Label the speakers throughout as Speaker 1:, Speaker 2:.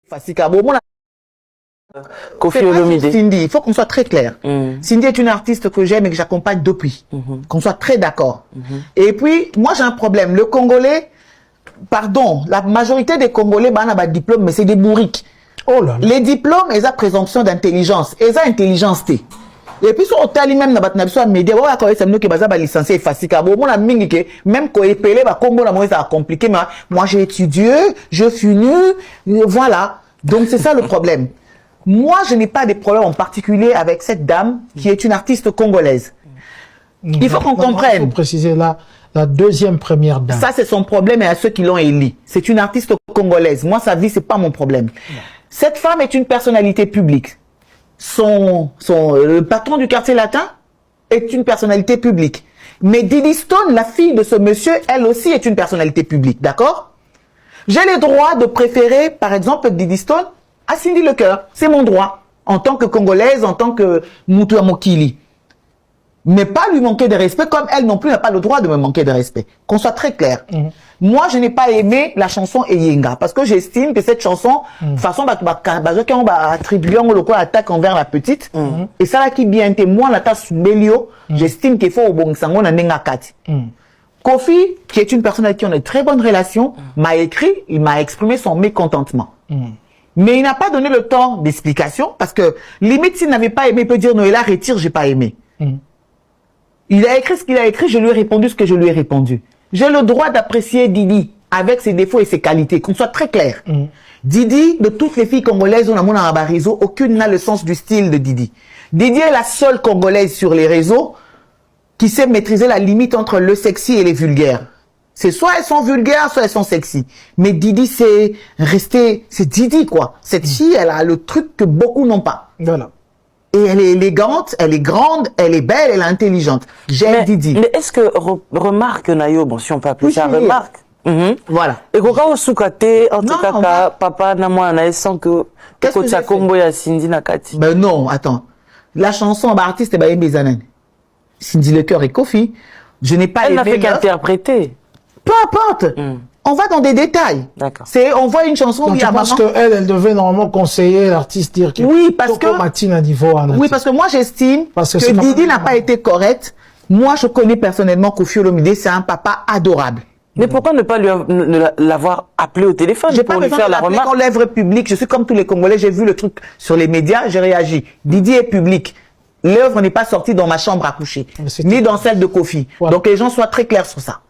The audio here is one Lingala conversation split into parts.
Speaker 1: Fasika, bon,
Speaker 2: Kofi Olomide.
Speaker 1: Cindy, il faut qu'on soit très clair. Cindy est une artiste que j'aime et que j'accompagne depuis. Qu'on soit très d'accord. Et puis, moi j'ai un problème. Le Congolais, pardon, la majorité des Congolais, bah, on a des diplômes, mais c'est des bourriques.
Speaker 3: Oh là là.
Speaker 1: Les diplômes, ils ont présomption d'intelligence. Ils ont intelligence. Et puis, sur le même dans les médias, c'est nous qui avons licencié Fasika. Bon, on a mis que même quand il est bah, Congo, ça a compliqué. Mais moi, j'ai étudié, je suis nu, voilà. Donc, c'est ça le problème. Moi, je n'ai pas de problème en particulier avec cette dame qui est une artiste congolaise. Il faut qu'on comprenne.
Speaker 3: Il faut préciser la deuxième première dame.
Speaker 1: Ça, c'est son problème et à ceux qui l'ont élie. C'est une artiste congolaise. Moi, sa vie, c'est pas mon problème. Cette femme est une personnalité publique. Le patron du quartier latin est une personnalité publique. Mais Didi Stone, la fille de ce monsieur, elle aussi est une personnalité publique, d'accord? J'ai le droit de préférer, par exemple, Didi Stone à Cindy Lecoeur. C'est mon droit, en tant que Congolaise, en tant que Moutou Mokili. Mais pas lui manquer de respect, comme elle non plus n'a pas le droit de me manquer de respect. Qu'on soit très clair. Moi, je n'ai pas aimé la chanson Eyenga, parce que j'estime que cette chanson, de toute façon, on va attribuer le attaque envers la petite. Et ça là qui bien était, moi, la tasse Belio, j'estime qu'il faut au bon sango na nenga kati. Kofi, qui est une personne avec qui on a une très bonne relation, m'a écrit, il m'a exprimé son mécontentement. Mais il n'a pas donné le temps d'explication, parce que limite, s'il n'avait pas aimé, il peut dire Noëlla, retire, j'ai pas aimé. Il a écrit ce qu'il a écrit, je lui ai répondu ce que je lui ai répondu. J'ai le droit d'apprécier Didi avec ses défauts et ses qualités, qu'on soit très clair. Didi, de toutes les filles congolaises, on a mon réseau, aucune n'a le sens du style de Didi. Didi est la seule congolaise sur les réseaux qui sait maîtriser la limite entre le sexy et les vulgaires. C'est soit elles sont vulgaires, soit elles sont sexy. Mais Didi, c'est Didi, quoi. Cette fille, elle a le truc que beaucoup n'ont pas.
Speaker 3: Voilà.
Speaker 1: Et elle est élégante, elle est grande, elle est belle, elle est intelligente. J'aime Didi.
Speaker 2: Mais est-ce que remarque Nayo, bon si on peut appeler ça remarque.
Speaker 1: Voilà.
Speaker 2: Et quand on soukate, en tout cas, papa na moi na sans que ça combo ya Cindy Nakati.
Speaker 1: Ben non, attends. La chanson artiste est bien Bezanen. Cindy Lecoeur et Kofi. Je n'ai pas
Speaker 2: aimé. Elle n'a fait
Speaker 1: qu'interpréter. Peu importe. On va dans des détails.
Speaker 2: D'accord.
Speaker 1: On voit une chanson où il y a
Speaker 3: parce qu'elle, elle devait normalement conseiller l'artiste, dire que
Speaker 1: oui, parce que oui, parce que moi j'estime que Didi n'a pas été correcte. Moi, je connais personnellement Kofi Olomide, c'est un papa adorable.
Speaker 2: Mais pourquoi ne pas l'avoir appelé au téléphone pour lui faire la remarque?
Speaker 1: En lèvres publique, je suis comme tous les Congolais, j'ai vu le truc sur les médias, j'ai réagi. Didi est public. L'œuvre n'est pas sortie dans ma chambre à coucher, ni dans celle de Kofi. Voilà. Donc les gens soient très clairs sur ça.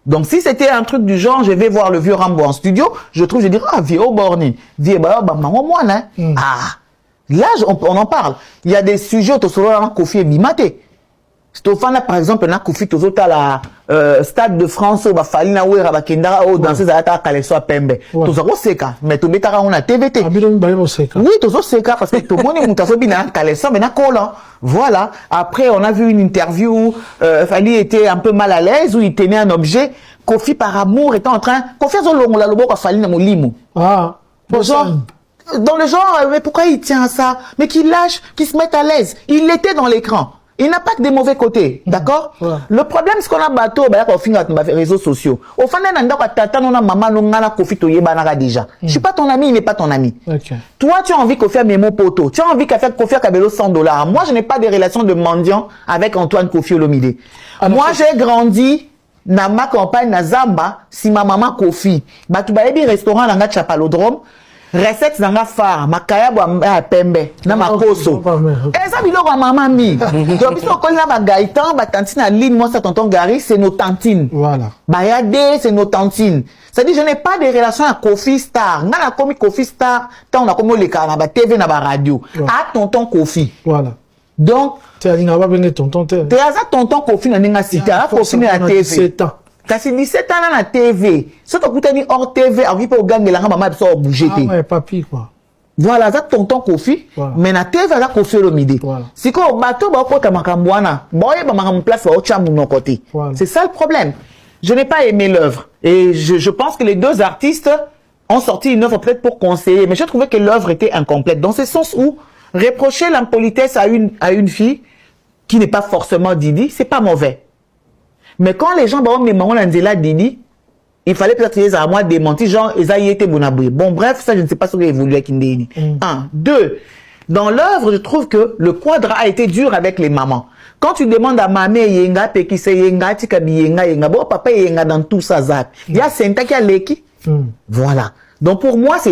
Speaker 1: Donc si c'était un truc du genre, je vais voir le vieux Rambo en studio, je dirais, ah, vieux borné, vieux bah, moi, ah, là, on en parle. Il y a des sujets autour de Kofi et Bimaté. Stéphane, par exemple, on a Kofi à la Stade de France, où Falina Ouera, Bakendara, où dans ces attaques, elle soit Pembe. Tout ça, c'est ça. Mais tout mettra on a TVT. Oui, tout ça, c'est ça. Parce que tout le monde est monté à Calessa, mais n'a voilà. Après, on a vu une interview où Fali était un peu mal à l'aise, où il tenait un objet. Kofi, par amour, était en train. Kofi, on l'a le beau, Falina Moulimo.
Speaker 3: Ah,
Speaker 1: dans le genre, mais pourquoi il tient à ça? Mais qu'il lâche, qu'il se mette à l'aise. Il était dans l'écran. Il n'a pas que des mauvais côtés, d'accord? Le problème, c'est qu'on a bateau, on a les réseaux sociaux. Au fond, on a maman, on a Kofi déjà. Je suis pas ton ami, il n'est pas ton ami. Toi, tu as envie de faire mes mots poteaux. Tu as envie de faire Kofi Kabelo $100. Moi, je n'ai pas de relation de mendiant avec Antoine Kofi Olomide. Moi, j'ai grandi dans ma campagne, na Zamba, si ma maman Kofi. Tu vas aller au restaurant, dans Chapalodrome. Recette dans la phare, makaya boa pembe, na makoso. Et ça, biloko à maman mi. Donc, si on connaît la Gaëtan, tantine à ligne, moi, ça tonton Gary, c'est nos tantines.
Speaker 3: Voilà.
Speaker 1: Bayade, c'est nos tantines. C'est-à-dire, je n'ai pas de relation avec Kofi Star. On a commis Kofi Star, tant on a commis les cas, na TV, na radio. À tonton Kofi.
Speaker 3: Voilà.
Speaker 1: Donc,
Speaker 3: tu as dit, on va venir tonton. Tu
Speaker 1: as tonton Kofi, na ninga cité, à Kofi na TV.
Speaker 3: 17 ans.
Speaker 1: Kasi 17 ans na TV. Si tu as hors TV, on peut gagner la maman peut bouger.
Speaker 3: Ah ouais, papi quoi.
Speaker 1: Voilà, ça tonton Kofi, mais na TV ça Kofi Olomide. Si ko bateau ba ko ta makambwana, boye ba makam place ba ocha mon côté. C'est ça le problème. Je n'ai pas aimé l'œuvre et je pense que les deux artistes ont sorti une œuvre peut-être pour conseiller, mais je trouvais que l'œuvre était incomplète dans ce sens où reprocher l'impolitesse à une fille qui n'est pas forcément Didi, c'est pas mauvais. Mais quand les gens vont me demander Didi, il fallait peut-être les à moi démentir, genre, ils ont été bonaboué. Bon, bref, ça, je ne sais pas ce qui a évolué avec Indéni. Un. Deux, dans l'œuvre, je trouve que le quadre a été dur avec les mamans. Quand tu demandes à maman yenga, pekise yenga, tikabi yenga, bon, papa yenga dans tout ça, Zach. Il y a Senta qui a l'équipe. Voilà. Donc pour moi, c'est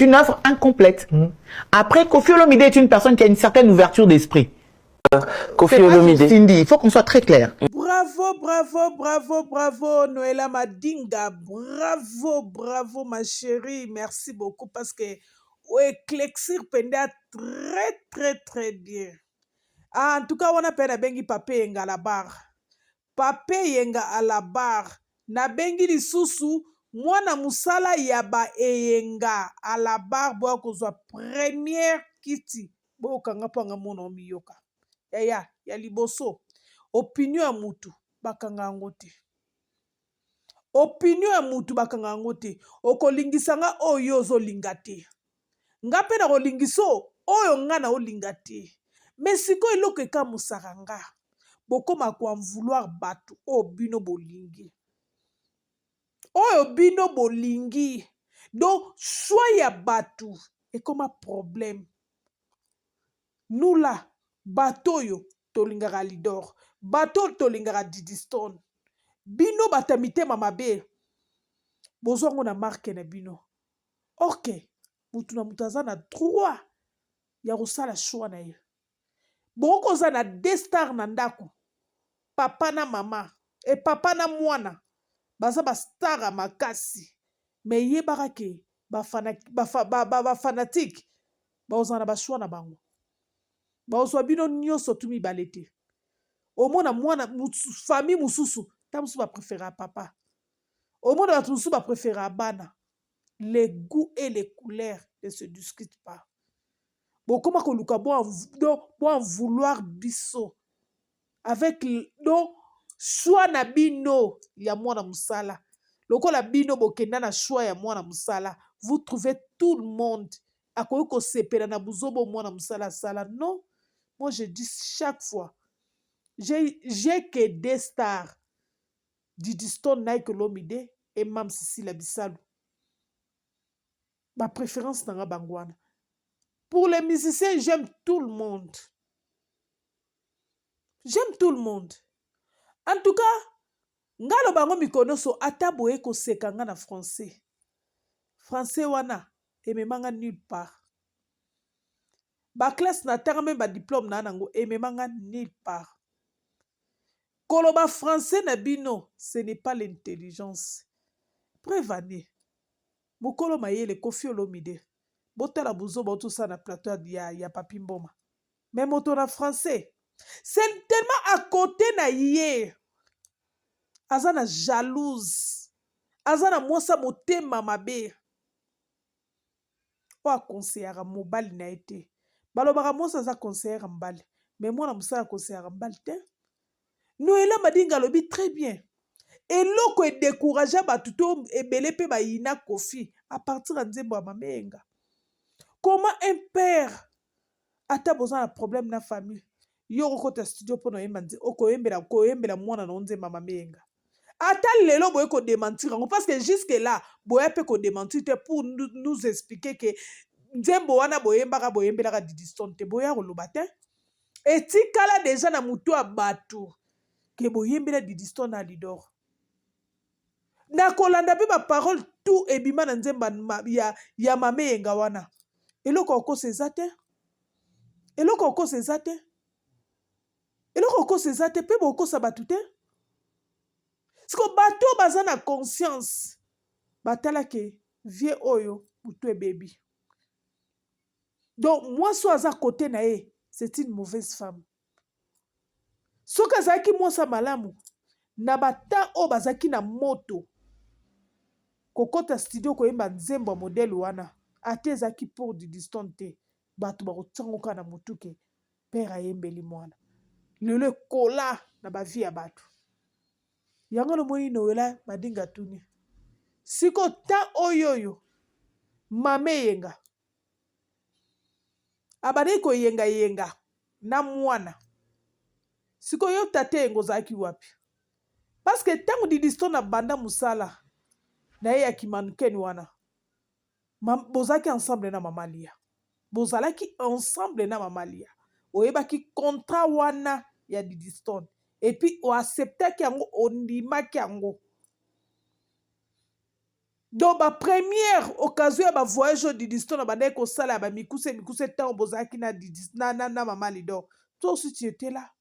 Speaker 1: une œuvre incomplète. Après, Koffi Olomide est une personne qui a une certaine ouverture d'esprit.
Speaker 2: Koffi Olomide.
Speaker 1: Cindy, il faut qu'on soit très clair.
Speaker 4: Bravo, bravo, bravo, bravo, Noëlla Madinga. Bravo, bravo, ma chérie. Merci beaucoup parce que éclaircir penda très, très, très bien. Ah, en tout cas, on appelle bengi papé yenga à la barre. Papé yenga à la barre. Na bengi li susu. Mwana musala yaba eyenga à la barre. Boa kozwa première kiti. Bo kanga panga mona miyoka. Ya liboso. Opinion ya mutu bakanga yango te. Opinion ya mutu bakanga yango te. Okolingisa nga oyo ozolinga te. Nga pe na kolingiso oyo nga na olinga te. Mais sikoyo eloko ekamusaka nga. Bokoma kwa vouloir batu oyo bino bolingi. Oyo bino bolingi. Donc choix ya batu ekoma problème. Nous là, bato yo tolingaka Lidor. Bato tolingaka Didi Stone. Bino batamite mamabe. Bozwango na marque na bino. Ok. Mutu na mutu aza na droit ya kosala choix na ye. Boko za na deux stars na ndako. Papa na mama. E papa na mwana. Baza ba star makasi. Me yebaka ke ba fanatique. Bazana ba choix na bango. Bazwa bino nyonso tumi balete. Omona mwana famille mususu, ta musu ba préférer papa. Omona ba musu ba préférer bana. Les goûts et les couleurs ne se discutent pas. Bon, comment qu'on luka bon en vouloir biso avec no choix na bino ya mwana musala. Lokola bino bokenda na choix ya mwana musala, vous trouvez tout le monde a ko sepela na buzobo mwana musala sala. Non, moi je dis chaque fois j'ai que des stars. Didi Stone, Nike Olomide et Mam Cécile Bissalou. Ma préférence dans la bangwana. Pour les musiciens, j'aime tout le monde. J'aime tout le monde. En tout cas, ngalo bango mikonoso atabo eko sekanga na français. Français wana ememanga nulle part. Ba classe na terme même ba diplôme na nango ememanga nulle part. Koloba français na bino, ce n'est pas l'intelligence. Prévenez. Mokolo mayele Koffi Olomide. Botala buzo boto sa na plateau ya Papi Mboma. Mais moto na français. C'est tellement à côté na ye. Azana jalouse. Azana mosa motema mabe. Oa conseillera mobali na été. Balobaka mosa za conseillera mbali. Mais moi na musala conseillera mbali te. Noëlla Madinga lobi très bien. Et loko est découragé batuto ebele pe ba yina Koffi à partir de nzembo ya mamenga. Comment un père a besoin d'un problème dans la famille? Yo kota studio pour no yembanzi oko yembela mwana na nzembo ya mamenga. Ata lelo boye ko démentir parce que jusque là boye pe ko démentir pour nous expliquer que nzembo wana boyembaka boyembela Didi Stone te boya koloba te. Et tikala déjà na mutu a batu. Que boyembela Didi Stone na Lidor. Na kolanda pe ba parole tout ebima na nzemba ya mame yenga wana. Eloko oko sezate. Eloko oko sezate. Eloko oko sezate pe boko sabatute. Siko bato baza na conscience. Batala ke vie oyo mutu baby. Donc moi so aza côté na ye, c'est une mauvaise femme. Soka zaki mosa malamu na bata o bazaki na moto. Kokota studio koyemba nzembo modèle wana atezaki pour Didi Stone te bato bakotsangoka na motuke père ayembeli mwana lelo kola na bavi ya bato yango lo moni Noëlla Madinga tuni siko ta oyoyo mame yenga abane ko yenga na mwana siko yo tate yengo zaki wapi parce que tango Didi Stone na banda musala na ye ya kimanken wana bozalaki ensemble na mama Lia bozalaki ensemble na mama Lia oyebaki contrat wana ya Diddy Stone et puis oacceptaki yango ondimaki yango. Donc ba première occasion ya ba voyage au Diddy Stone bandaki kosala ba mikuse tant bozalaki na mama Lido. Toi aussi tu étais là.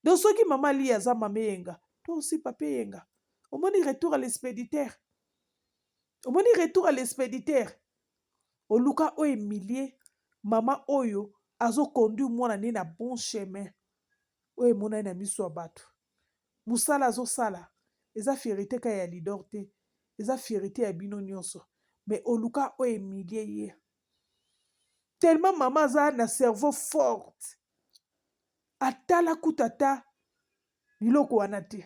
Speaker 4: Donc soki mama Lia aza mama yenga, toi aussi papa yenga. Au moins retour à l'expéditeur. Au moins retour à l'expéditeur. Oluka o emilie mama oyo azo conduire mwana ne na bon chemin. Oye mona na miso bato. Musala azo sala. Eza fierté ka ya leader te. Eza fierté ya bino nyonso. Mais oluka o emilie ye. Tellement maman za na cerveau forte. Atala kutata biloko wana te.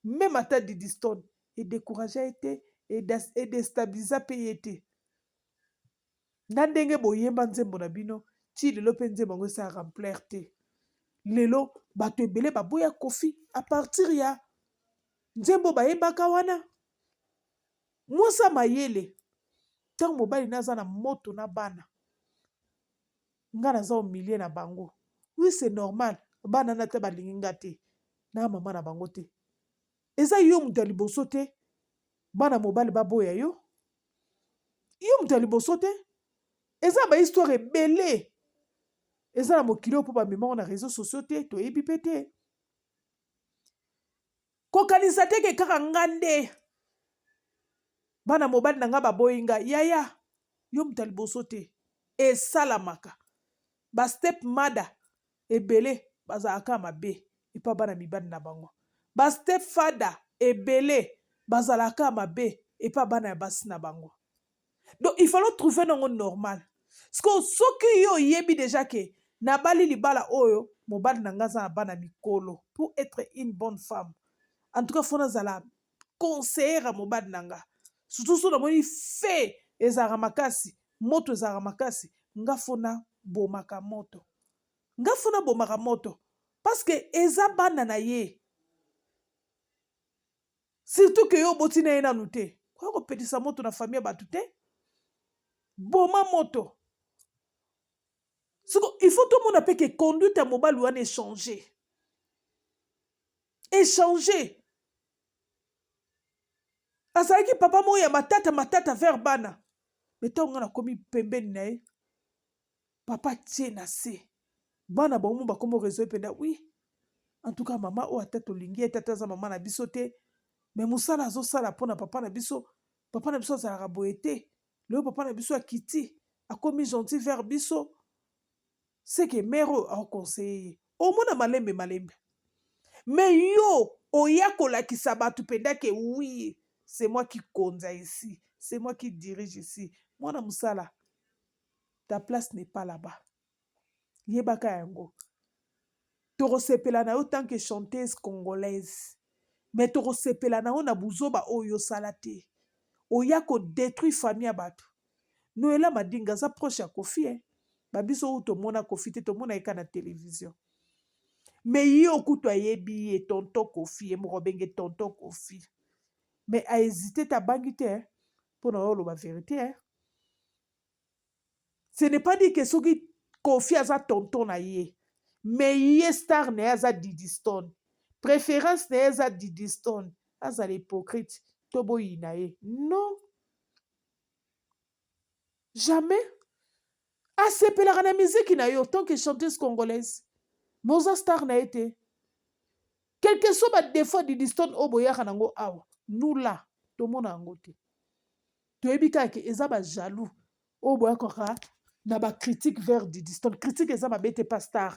Speaker 4: Même ata Diddy Stone et découragé été et déstabilisé payé te. Na ndenge boyemba nzembo na bino ti lelo pe nzembo ngo sa remplir te. Lelo bato ebele baboya kofi à partir ya nzembo bayebaka wana. Mwasa mayele tango mobali naza na moto na bana. Nga naza au milieu na bango. Oui c'est normal bana na te balingi nga te na mama na bango te. Eza yo mutu ya liboso te bana mobali baboya yo. Yo mutu ya liboso te. Eza ba histoire ebele. Eza na mokili opo bamema na réseaux sociaux te toyebi pe te. Kokanisa te ke kaka nga nde bana mobali na nga baboyi nga yaya yo mutu ya liboso te. Esalamaka ba step mada ebele bazalaka mabe epa bana mibali na bango. Ba step fada ebele bazalaka mabe epa bana ya basi na bango. Donc il fallait trouver nango normal. Soki yo yebi déjà que na bali libala oyo mobali na nga za na bana mikolo pour être une bonne femme. En tout cas fona zala conseillère mobali na nga. Surtout so na moni fait ezara makasi, moto ezara makasi, nga fona bomaka moto. Nga fona bomaka moto parce que eza bana na ye. Surtout que yo boti na ye nanu te. Kwa ko petisa moto na famille batu te. Boma moto. Il faut tout le monde appeler que conduite à mobile ou échanger. Échanger. Asaki papa moya matata vers bana. Mais tant on a commis pembeni na ye. Papa tiena se. Bana ba mu ba komo réseau penda oui. En tout cas maman o atata olingi tata za maman na biso te. Mais musala zo sala pona papa na biso. Papa na biso za raboete. Le papa na biso a kiti. A commis gentil vers biso. C'est que mère a conseillé. Au moins malembe. Mais yo, oyako la ki sabatu penda que oui, c'est moi qui conduis ici. C'est moi qui dirige ici. Moi na musala. Ta place n'est pas là-bas. Yebaka yango. Toro sepela na yo tant que chanteuse congolaise. Mais toro sepela na yo na buzoba oyo salate. Oyako détruit famille abatu. Noela madinga za proche ya Kofi hein. Babiso ou to mona Kofi te to mona eka na télévision. Mais yo kuto ayebi et tonton Kofi et morobenge tonton Kofi. Mais a hésité ta bangite hein, pour na la vérité hein. Ce n'est pas dit que ce qui Kofi a tonton na ye. Mais ye star ne a Diddy Stone. Préférence ne a Diddy Stone. Aza l'hypocrite. Tobo inaye. Non. Jamais. ACP la musique na yo tant que chanteuse congolaise. Moza star na été. Quel que soit le défaut de Diddy Stone oboya kanango awa. Nous là, tout le monde a ngoté. Tu es bien que ezaba jaloux. Oboya kora na ba critique vers Diddy Stone. Critique ezaba bete pas star.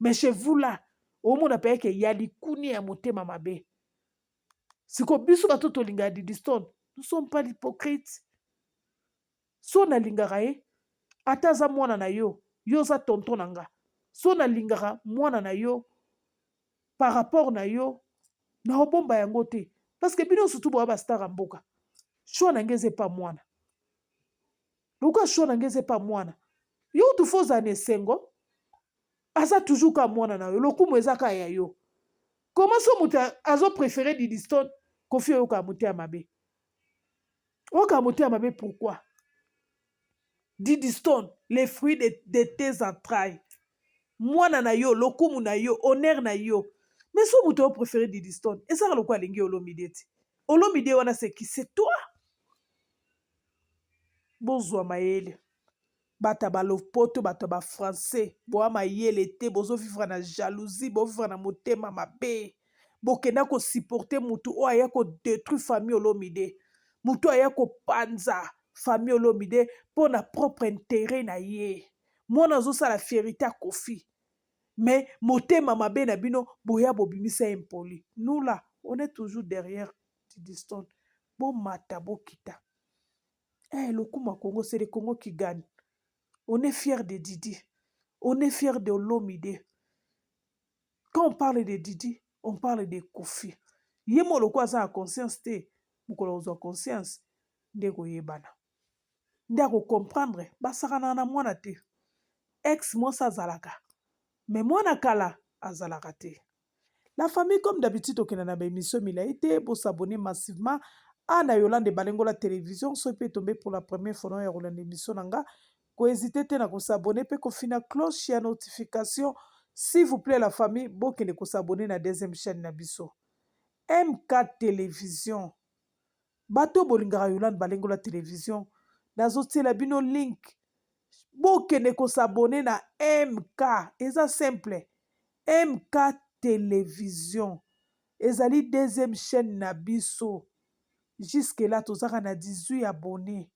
Speaker 4: Mais chez vous là, au monde a payé que yali kuni ya motema mabe. Si ko biso bato to linga Diddy Stone, nous sommes pas hypocrites. So na lingara e ataza mwana na yo, yo za tonton nanga. So na lingara mwana na yo par rapport na yo na obomba yango te. Parce que bino surtout bo ba star mboka. Choix na ngeze pa mwana. Luka choix na ngeze pa mwana. Yo tu foza ne sengo. Asa toujours ka mwana na yo. Lokumu ezaka ya yo. Comment so muta azo préféré Diddy Stone Kofi yo ka muta mabe. Oka moté mabe pourquoi? Didi Stone, les fruits de tes entrailles. Mwana na yo, lokumu na yo, honneur na yo. Mais si vous avez préféré Didi Stone, et ça le quoi lingi Olomide? Olomide wana c'est qui? C'est toi. Bozwa mayele. Bata ba lopoto, bata ba français. Boa mayele te, bozo vivre na jalousie, bo vivre na motema mabe. Bokenda ko supporter mutu o aya ko détruire famille Olomide. Mutu aya ko panza famille Olomide pour na propre intérêt na ye. Mwana zo sa la fierté à Kofi. Mais motema mabe na bino boya bobimisa impoli. Nous là, on est toujours derrière Didi Stone. Bon mata bo kita. Eh, le Kouma Congo, c'est le Congo qui gagne. On est fiers de Didi. On est fiers de Olomide. Quand on parle de Didi, on parle de Kofi. Yemo lo kwa za conscience te. Mukolo zo conscience. Ndeko yebana. Ndeko comprendre. Basakana na mwana te. Ex mosa zalaka. Mais mwana kala azalaka te. La famille, comme d'habitude, au Canada, émission Milaïté, pour s'abonner massivement à Yolande Balengola Télévision. Si vous pouvez tomber pour la première fois dans Yolande émission, n'hésitez pas à s'abonner, puis qu'on finisse cloche et notification. S'il vous plaît, la famille, vous pouvez s'abonner à la deuxième chaîne Nabiso. MK Télévision. Bato Bolingara Yolande Balengola Télévision. Nazote la bino link. Vous pouvez s'abonner à MK. Et ça simple. MK Télévision. Ezali deuxième chaîne Nabiso. Jusque là, tozaka na 18 abonnés.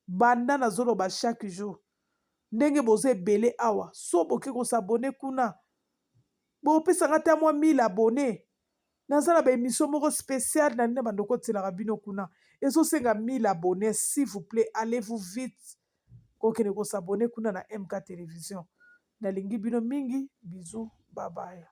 Speaker 4: Banda na zoloba chaque jour. Ndenge boze belé awa. So boke ko s'abonner kuna. Bo pesanga ta moi 1000 abonnés. Nazala ba émission moko spéciale na nne bandoko tsela rabino kuna. Ezo senga 1000 abonnés, s'il vous plaît, allez-vous vite. Ko s'abonner kuna na MK Télévision. Na lingi bino mingi, bisous, bye bye.